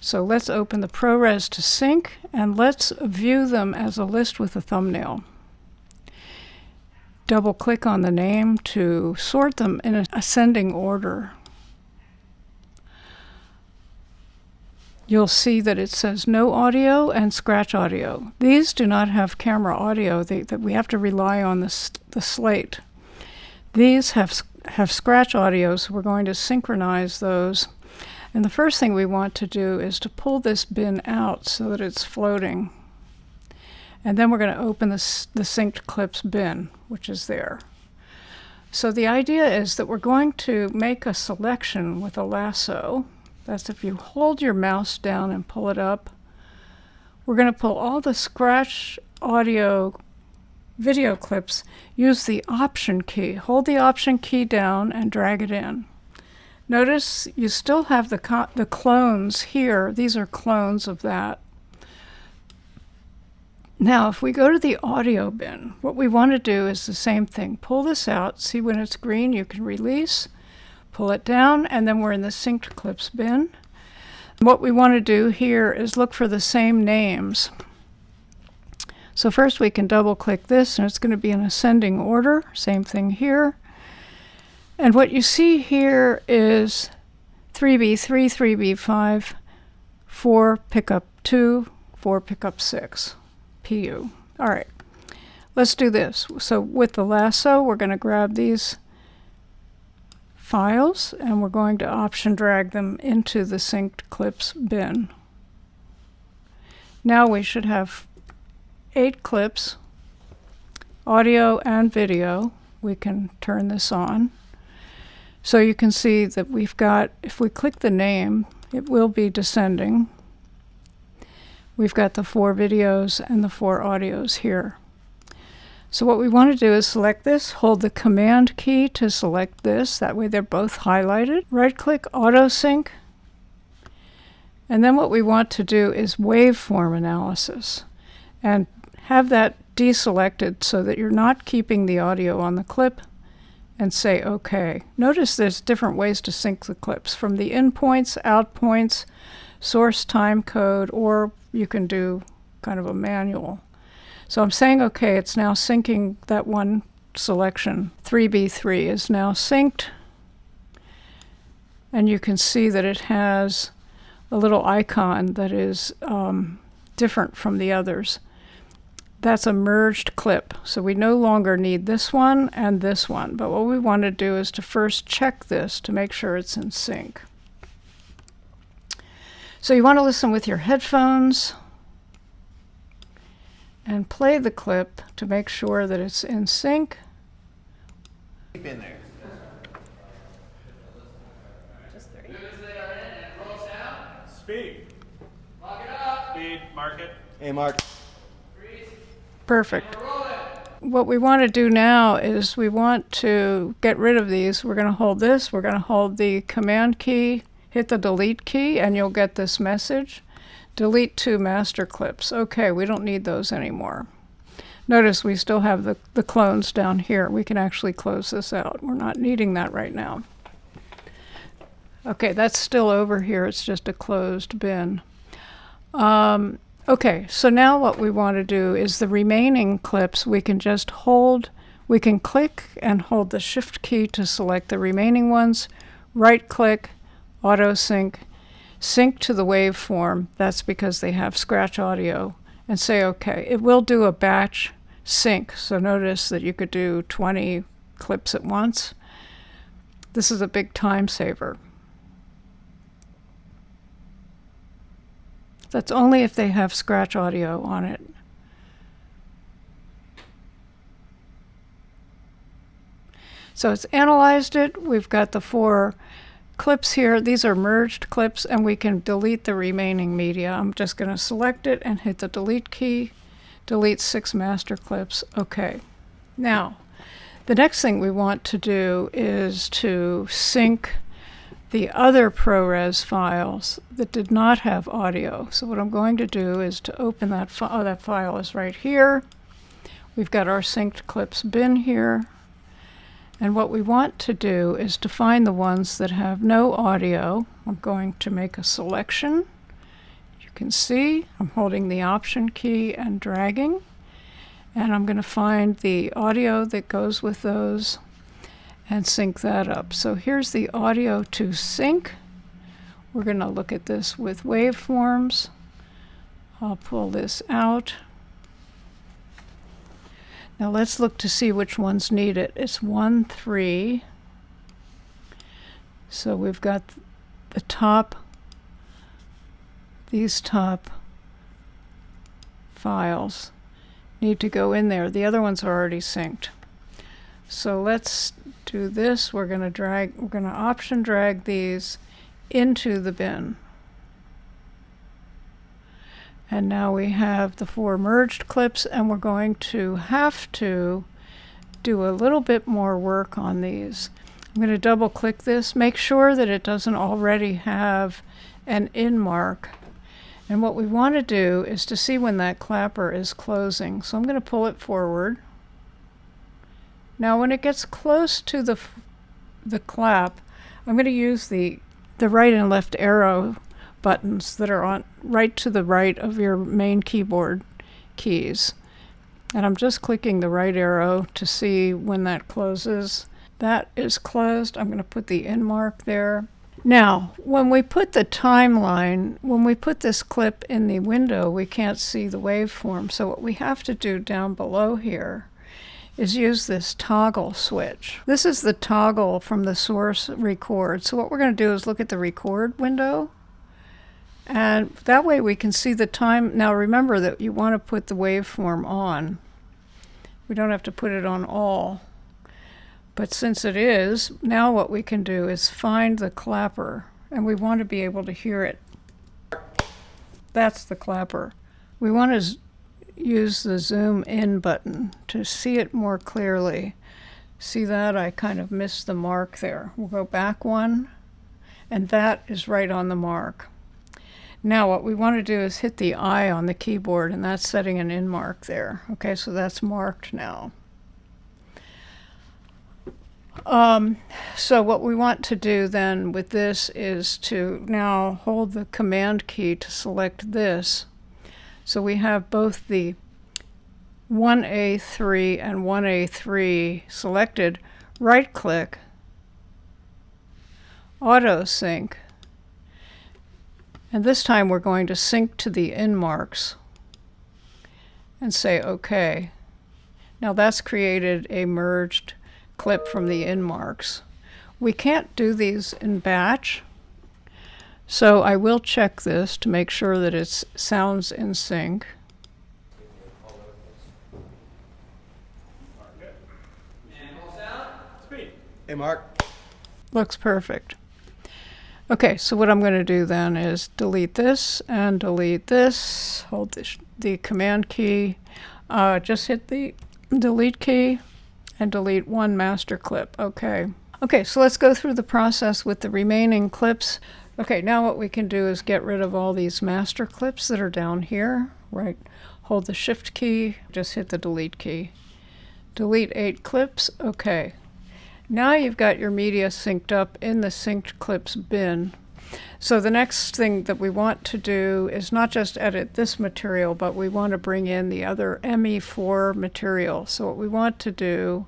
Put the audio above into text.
So let's open the ProRes to sync, and let's view them as a list with a thumbnail. Double click on the name to sort them in an ascending order. You'll see that it says no audio and scratch audio. These do not have camera audio. That we have to rely on the slate. These have scratch audio, so we're going to synchronize those. And the first thing we want to do is to pull this bin out so that it's floating. And then we're going to open the synced clips bin, which is there. So the idea is that we're going to make a selection with a lasso. That's if you hold your mouse down and pull it up. We're going to pull all the scratch audio video clips. Use the Option key. Hold the Option key down and drag it in. Notice you still have the clones here. These are clones of that. Now, if we go to the audio bin, what we want to do is the same thing. Pull this out. See when it's green, you can release. Pull it down, and then we're in the synced clips bin. What we want to do here is look for the same names. So first we can double click this, and it's going to be in ascending order. Same thing here. And what you see here is 3B3, 3B5, 4 pickup 2, 4 pickup 6, PU. All right, let's do this. So with the lasso, we're going to grab these files and we're going to option drag them into the synced clips bin. Now we should have 8 clips, audio and video. We can turn this on. So you can see that we've got, if we click the name, it will be descending. We've got the 4 videos and the 4 audios here. So what we want to do is select this, hold the Command key to select this, that way they're both highlighted. Right-click Auto Sync, and then what we want to do is waveform analysis, and have that deselected so that you're not keeping the audio on the clip, and say OK. Notice there's different ways to sync the clips, from the in points, out points, source time code, or you can do kind of a manual. So I'm saying OK, it's now syncing that one selection. 3B3 is now synced, and you can see that it has a little icon that is different from the others. That's a merged clip, so we no longer need this one and this one, but what we want to do is to first check this to make sure it's in sync. So you want to listen with your headphones and play the clip to make sure that it's in sync. Keep in there. Just 3. Speed. Lock it up. Speed. Mark it. Hey, Mark. Perfect. What we want to do now is we want to get rid of these. We're going to hold this. We're going to hold the Command key, hit the Delete key, and you'll get this message. Delete 2 master clips. Okay, we don't need those anymore. Notice we still have the clones down here. We can actually close this out. We're not needing that right now. Okay, that's still over here. It's just a closed bin. Okay, so now what we want to do is the remaining clips we can just hold. We can click and hold the Shift key to select the remaining ones. Right-click, Auto Sync, sync to the waveform. That's because they have scratch audio. And say OK. It will do a batch sync, so notice that you could do 20 clips at once. This is a big time saver. That's only if they have scratch audio on it. So it's analyzed it. We've got the 4 clips here. These are merged clips, and we can delete the remaining media. I'm just going to select it and hit the Delete key. Delete 6 master clips. OK. Now, the next thing we want to do is to sync the other ProRes files that did not have audio. So what I'm going to do is to open that file. That file is right here. We've got our synced clips bin here. And what we want to do is to find the ones that have no audio. I'm going to make a selection. can see, I'm holding the Option key and dragging, and I'm going to find the audio that goes with those and sync that up. So here's the audio to sync. We're going to look at this with waveforms. I'll pull this out. Now let's look to see which ones need it. It's 1, 3. So we've got the top, these top files need to go in there. The other ones are already synced. So let's do this. We're going to Option drag these into the bin. And now we have the 4 merged clips, and we're going to have to do a little bit more work on these. I'm going to double click this, make sure that it doesn't already have an in mark. And what we want to do is to see when that clapper is closing. So I'm going to pull it forward. Now when it gets close to the clap, I'm going to use the right and left arrow buttons that are on right to the right of your main keyboard keys. And I'm just clicking the right arrow to see when that closes. That is closed. I'm going to put the in mark there. Now, when we put the timeline, when we put this clip in the window, we can't see the waveform. So what we have to do down below here is use this toggle switch. This is the toggle from the source record. So what we're going to do is look at the record window, and that way we can see the time. Now remember that you want to put the waveform on. We don't have to put it on all. But since it is, now what we can do is find the clapper, and we want to be able to hear it. That's the clapper. We want to use the zoom in button to see it more clearly. See that? I kind of missed the mark there. We'll go back one, and that is right on the mark. Now what we want to do is hit the I on the keyboard, and that's setting an in mark there. Okay, so that's marked now. So what we want to do then with this is to now hold the Command key to select this. So we have both the 1A3 and 1A3 selected. Right click, Auto Sync, and this time we're going to sync to the in marks and say OK. Now that's created a merged clip from the in marks. We can't do these in batch, so I will check this to make sure that it sounds in sync. Hey, Mark. Looks perfect. Okay, so what I'm going to do then is delete this and delete this. Hold the Command key. Just hit the delete key and delete one master clip. Okay. Okay, so let's go through the process with the remaining clips. Okay, now what we can do is get rid of all these master clips that are down here. Right, hold the Shift key, just hit the delete key. Delete 8 clips. Okay. Now you've got your media synced up in the synced clips bin. So the next thing that we want to do is not just edit this material, but we want to bring in the other ME4 material. So what we want to do